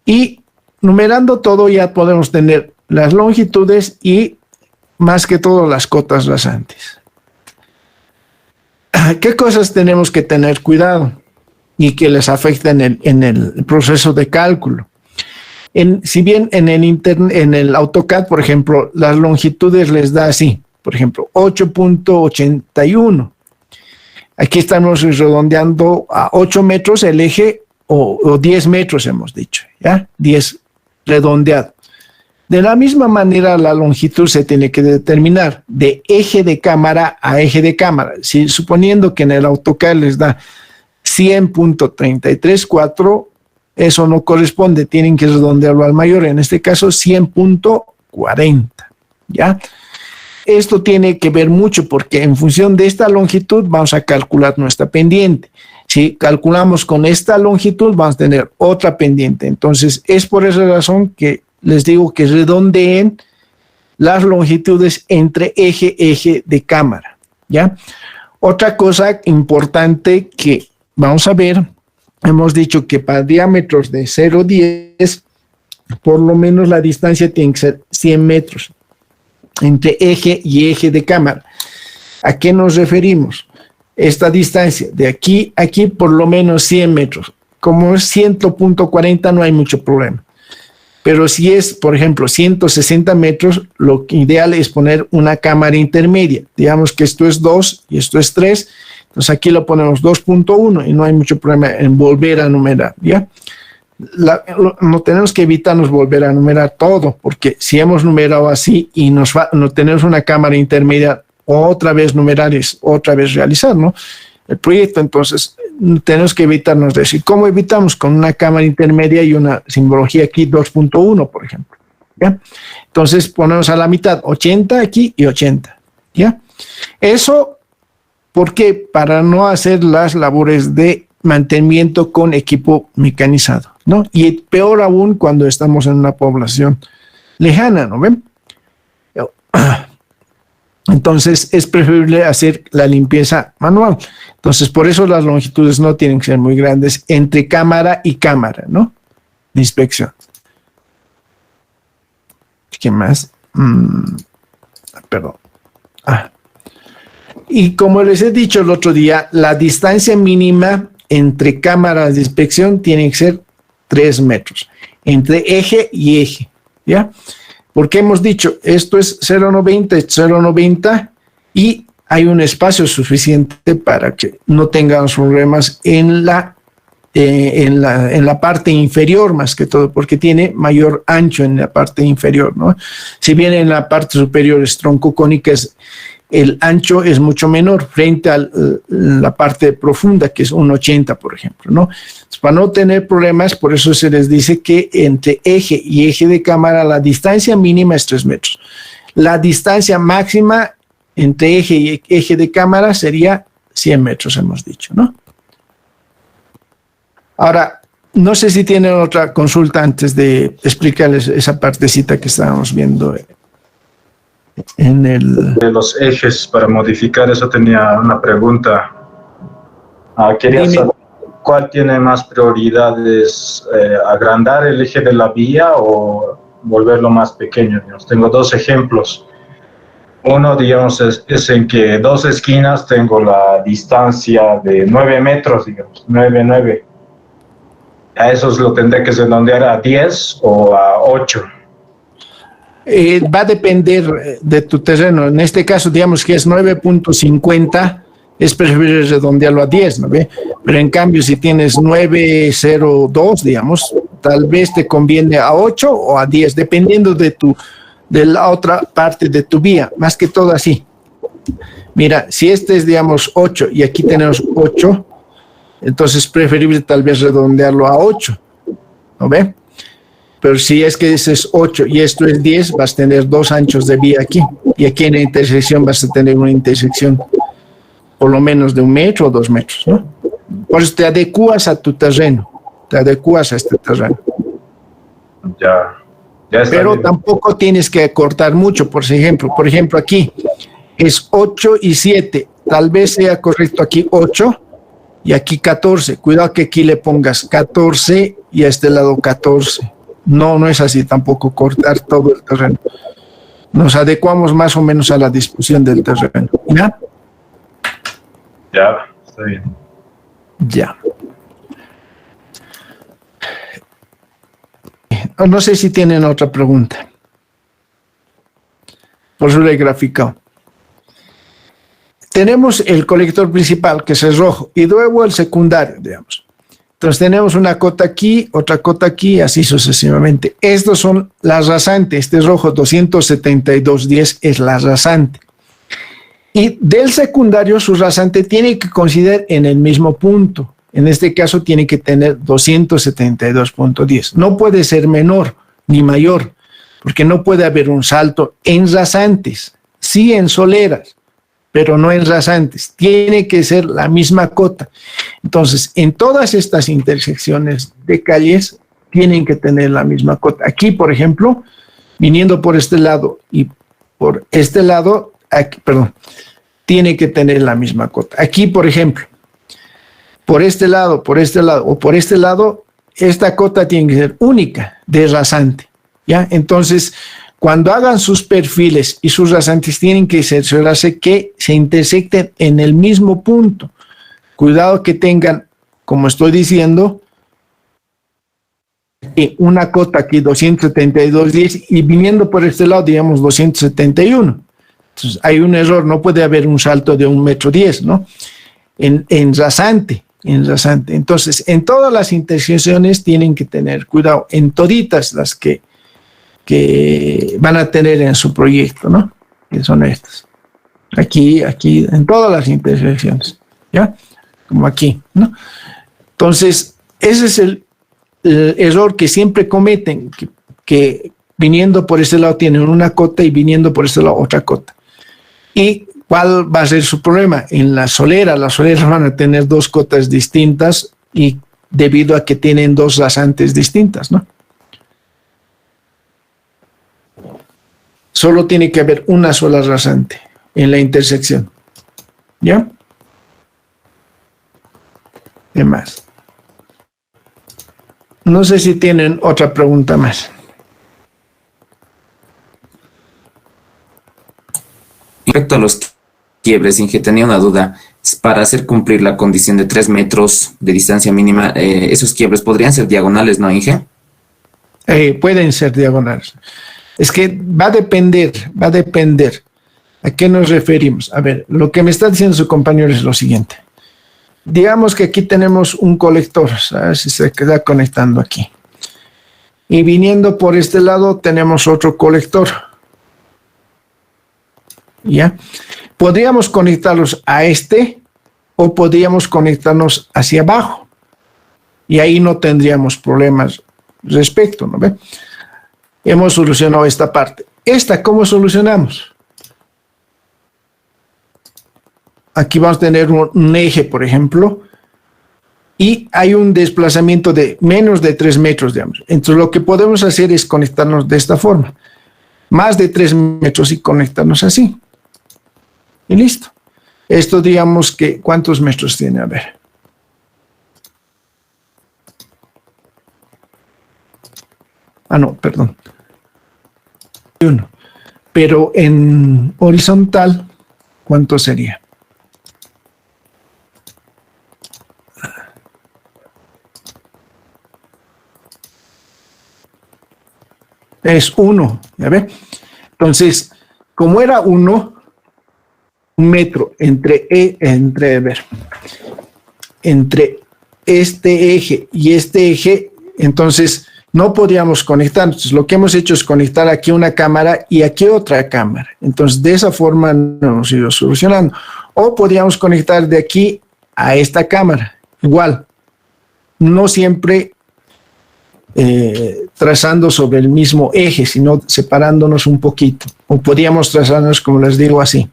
Y numerando todo ya podemos tener las longitudes y más que todo las cotas rasantes. ¿Qué cosas tenemos que tener cuidado y que les afectan en el proceso de cálculo? Si bien en el AutoCAD, por ejemplo, las longitudes les da así, por ejemplo, 8.81. Aquí estamos redondeando a 8 metros el eje, o 10 metros hemos dicho, ¿ya? 10 redondeado. De la misma manera, la longitud se tiene que determinar de eje de cámara a eje de cámara. Si suponiendo que en el AutoCAD les da 100.334, eso no corresponde, tienen que redondearlo al mayor, en este caso 100.40, ¿ya? Esto tiene que ver mucho porque en función de esta longitud vamos a calcular nuestra pendiente. Si calculamos con esta longitud vamos a tener otra pendiente. Entonces es por esa razón que les digo que redondeen las longitudes entre eje de cámara, ¿ya? Otra cosa importante que vamos a ver, hemos dicho que para diámetros de 0,10, por lo menos la distancia tiene que ser 100 metros entre eje y eje de cámara. ¿A qué nos referimos? Esta distancia de aquí a aquí, por lo menos 100 metros. Como es 100.40 no hay mucho problema. Pero si es, por ejemplo, 160 metros, lo ideal es poner una cámara intermedia. Digamos que esto es 2 y esto es 3. Entonces aquí lo ponemos 2.1 y no hay mucho problema en volver a numerar, ¿ya? No tenemos que evitarnos volver a numerar todo, porque si hemos numerado así y no tenemos una cámara intermedia, otra vez numerar es otra vez realizar, ¿no? El proyecto. Entonces tenemos que evitarnos decir, ¿cómo evitamos? Con una cámara intermedia y una simbología aquí 2.1, por ejemplo, ¿ya? Entonces ponemos a la mitad 80 aquí y 80, ¿ya? Eso, ¿por qué? Para no hacer las labores de mantenimiento con equipo mecanizado, ¿no? Y peor aún cuando estamos en una población lejana, ¿no ven? Entonces es preferible hacer la limpieza manual. Entonces por eso las longitudes no tienen que ser muy grandes entre cámara y cámara, ¿no? De inspección. ¿Qué más? Perdón. Y como les he dicho el otro día, la distancia mínima entre cámaras de inspección tiene que ser 3 metros, entre eje y eje, ¿ya? Porque hemos dicho, esto es 0.90 y hay un espacio suficiente para que no tengamos problemas en la parte inferior, más que todo, porque tiene mayor ancho en la parte inferior, ¿no? Si bien en la parte superior es troncocónica, el ancho es mucho menor frente a la parte profunda, que es un 80, por ejemplo, ¿no? Entonces, para no tener problemas, por eso se les dice que entre eje y eje de cámara la distancia mínima es 3 metros. La distancia máxima entre eje y eje de cámara sería 100 metros, hemos dicho, ¿no? Ahora, no sé si tienen otra consulta antes de explicarles esa partecita que estábamos viendo en el... De los ejes, para modificar eso tenía una pregunta. Quería saber cuál tiene más prioridades, agrandar el eje de la vía o volverlo más pequeño. Tengo dos ejemplos. Uno, digamos, es en que dos esquinas tengo la distancia de 9 metros, digamos, 9. A esos lo tendré que redondear a 10 o a 8. Va a depender de tu terreno. En este caso, digamos que es 9.50, es preferible redondearlo a 10, ¿no ve? Pero en cambio, si tienes 9.02, digamos, tal vez te conviene a 8 o a 10, dependiendo de la otra parte de tu vía, más que todo así. Mira, si este es, digamos, 8 y aquí tenemos 8, entonces es preferible tal vez redondearlo a 8, ¿no ve? Pero si es que ese es 8 y esto es 10, vas a tener 2 anchos de vía aquí. Y aquí en la intersección vas a tener una intersección por lo menos de 1 metro o 2 metros, ¿no? Por eso te adecuas a tu terreno, te adecuas a este terreno. Ya está Pero bien. tampoco tienes que cortar mucho, por ejemplo, aquí es 8 y 7, tal vez sea correcto aquí 8 y aquí 14. Cuidado que aquí le pongas 14 y a este lado 14. No es así tampoco cortar todo el terreno. Nos adecuamos más o menos a la disposición del terreno. ¿Ya? Ya, está bien. Ya. No sé si tienen otra pregunta. Por eso le he graficado. Tenemos el colector principal, que es el rojo, y luego el secundario, digamos. Entonces tenemos una cota aquí, otra cota aquí, así sucesivamente. Estos son las rasantes. Este rojo 272.10 es la rasante. Y del secundario, su rasante tiene que coincidir en el mismo punto. En este caso tiene que tener 272.10. No puede ser menor ni mayor, porque no puede haber un salto en rasantes, sí en soleras, pero no en rasantes. Tiene que ser la misma cota. Entonces, en todas estas intersecciones de calles, tienen que tener la misma cota. Aquí, por ejemplo, viniendo por este lado y por este lado, aquí, perdón, tiene que tener la misma cota. Aquí, por ejemplo, por este lado o por este lado, esta cota tiene que ser única de rasante, ¿ya? Entonces, cuando hagan sus perfiles y sus rasantes, tienen que cerciorarse que se intersecten en el mismo punto. Cuidado que tengan, como estoy diciendo, una cota aquí 272.10 y viniendo por este lado, digamos 271. Entonces, hay un error, no puede haber un salto de 1,10 m, ¿no? En rasante. Entonces, en todas las intersecciones tienen que tener cuidado, en toditas las que van a tener en su proyecto, ¿no? Que son estas. Aquí, en todas las intersecciones, ¿ya? Como aquí, ¿no? Entonces, ese es el error que siempre cometen, que viniendo por este lado tienen una cota y viniendo por este lado otra cota. ¿Y cuál va a ser su problema? En las soleras van a tener 2 cotas distintas y debido a que tienen 2 rasantes distintas, ¿no? Solo tiene que haber una sola rasante en la intersección. ¿Ya? ¿Qué más? No sé si tienen otra pregunta más. Respecto a los quiebres, Inge, tenía una duda. Para hacer cumplir la condición de 3 metros de distancia mínima, esos quiebres podrían ser diagonales, ¿no, Inge? Pueden ser diagonales. Es que va a depender. ¿A qué nos referimos? A ver, lo que me está diciendo su compañero es lo siguiente. Digamos que aquí tenemos un colector, ¿sabes? Si se queda conectando aquí. Y viniendo por este lado tenemos otro colector. ¿Ya? Podríamos conectarlos a este o podríamos conectarnos hacia abajo. Y ahí no tendríamos problemas respecto, ¿no ve? Hemos solucionado esta parte. ¿Esta cómo solucionamos? Aquí vamos a tener un eje, por ejemplo, y hay un desplazamiento de menos de 3 metros, digamos. Entonces, lo que podemos hacer es conectarnos de esta forma. Más de 3 metros y conectarnos así. Y listo. Esto, digamos que, ¿cuántos metros tiene? A ver. Ah, no, perdón. 1. pero en horizontal, ¿cuánto sería? Es 1, ¿ya ve? Entonces, como era 1 metro entre este eje y este eje, entonces no podíamos conectar. Entonces, lo que hemos hecho es conectar aquí una cámara y aquí otra cámara. Entonces, de esa forma no hemos ido solucionando. O podíamos conectar de aquí a esta cámara. Igual, no siempre trazando sobre el mismo eje, sino separándonos un poquito. O podíamos trazarnos, como les digo, así,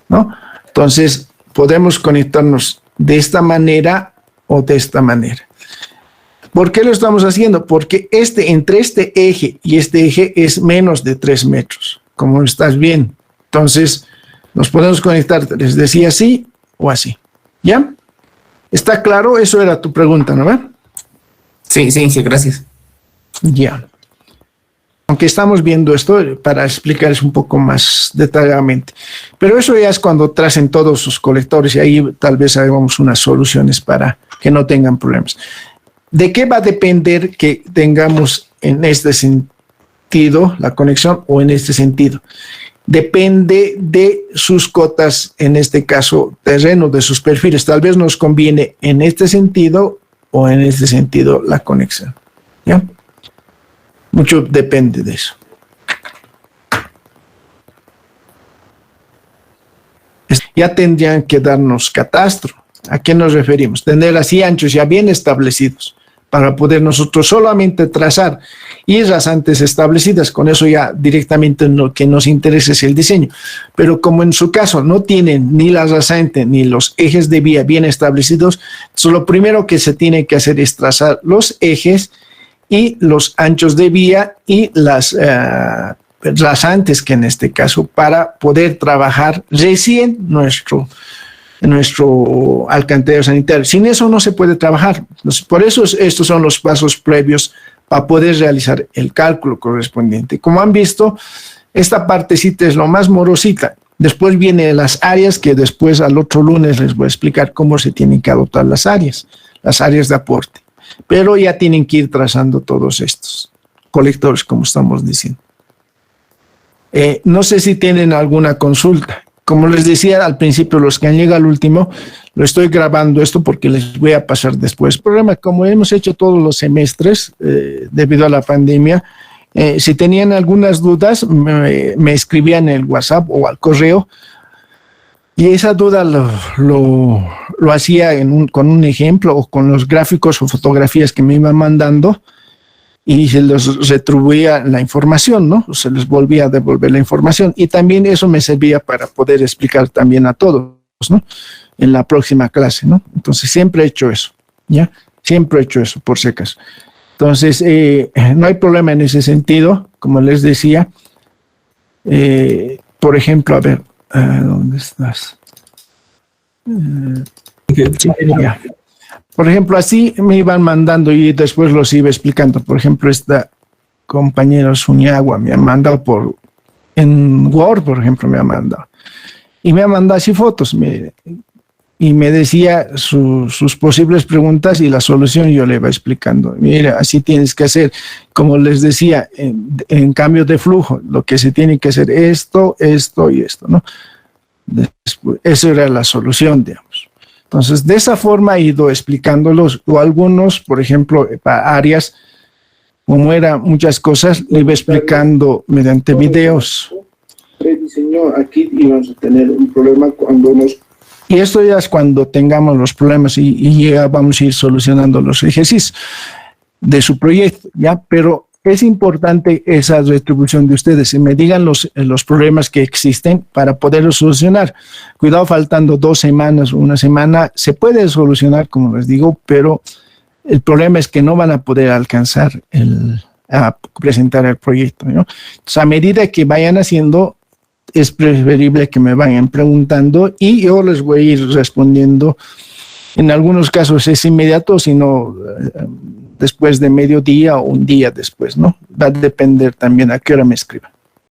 ¿no? Entonces, podemos conectarnos de esta manera o de esta manera. ¿Por qué lo estamos haciendo? Porque entre este eje y este eje es menos de 3 metros, como estás viendo. Entonces, nos podemos conectar, les decía, así o así. ¿Ya? ¿Está claro? Eso era tu pregunta, ¿no? Sí, gracias. Ya. Aunque estamos viendo esto para explicarles un poco más detalladamente. Pero eso ya es cuando tracen todos sus colectores y ahí tal vez hagamos unas soluciones para que no tengan problemas. ¿De qué va a depender que tengamos en este sentido la conexión o en este sentido? Depende de sus cotas, en este caso terreno, de sus perfiles. Tal vez nos conviene en este sentido o en este sentido la conexión. ¿Ya? Mucho depende de eso. Ya tendrían que darnos catastro. ¿A qué nos referimos? Tener así anchos ya bien establecidos para poder nosotros solamente trazar y rasantes establecidas. Con eso ya directamente lo que nos interesa es el diseño. Pero como en su caso no tienen ni la rasante ni los ejes de vía bien establecidos, lo primero que se tiene que hacer es trazar los ejes y los anchos de vía y las rasantes, que en este caso, para poder trabajar recién nuestro alcantarillado sanitario. Sin eso no se puede trabajar. Entonces, por eso estos son los pasos previos para poder realizar el cálculo correspondiente. Como han visto, esta partecita es lo más morosita. Después vienen las áreas, que después al otro lunes les voy a explicar cómo se tienen que adoptar las áreas de aporte. Pero ya tienen que ir trazando todos estos colectores, como estamos diciendo. No sé si tienen alguna consulta. Como les decía al principio, los que han llegado al último, lo estoy grabando esto porque les voy a pasar después. El programa, como hemos hecho todos los semestres debido a la pandemia, si tenían algunas dudas, me escribían en el WhatsApp o al correo, y esa duda lo hacía con un ejemplo o con los gráficos o fotografías que me iban mandando, y se les retribuía la información, ¿no? Se les volvía a devolver la información, y también eso me servía para poder explicar también a todos, ¿no? En la próxima clase, ¿no? Entonces siempre he hecho eso, ¿ya? Siempre he hecho eso, por si acaso. Entonces, no hay problema en ese sentido, como les decía. Por ejemplo, a ver, ¿dónde estás? Ya. Por ejemplo, así me iban mandando y después los iba explicando. Por ejemplo, esta compañera Suñagua me ha mandado en Word, por ejemplo, me ha mandado. Y me ha mandado así fotos. Y me decía sus posibles preguntas y la solución, yo le iba explicando. Mira, así tienes que hacer. Como les decía, en cambio de flujo, lo que se tiene que hacer esto y esto, ¿no? Después, eso era la solución, digamos. Entonces, de esa forma he ido explicándolos, o algunos, por ejemplo, para áreas, como eran muchas cosas, le iba explicando mediante videos. Prediseñó, aquí íbamos a tener un problema cuando y esto ya es cuando tengamos los problemas y ya vamos a ir solucionando los ejercicios de su proyecto, ¿ya? Pero es importante esa retribución de ustedes, y me digan los problemas que existen para poderlos solucionar. Cuidado, faltando 2 semanas, 1 semana, se puede solucionar, como les digo, pero el problema es que no van a poder alcanzar a presentar el proyecto, ¿no? Entonces, a medida que vayan haciendo, es preferible que me vayan preguntando y yo les voy a ir respondiendo. En algunos casos es inmediato, sino después de mediodía o un día después, ¿no? Va a depender también a qué hora me escriban.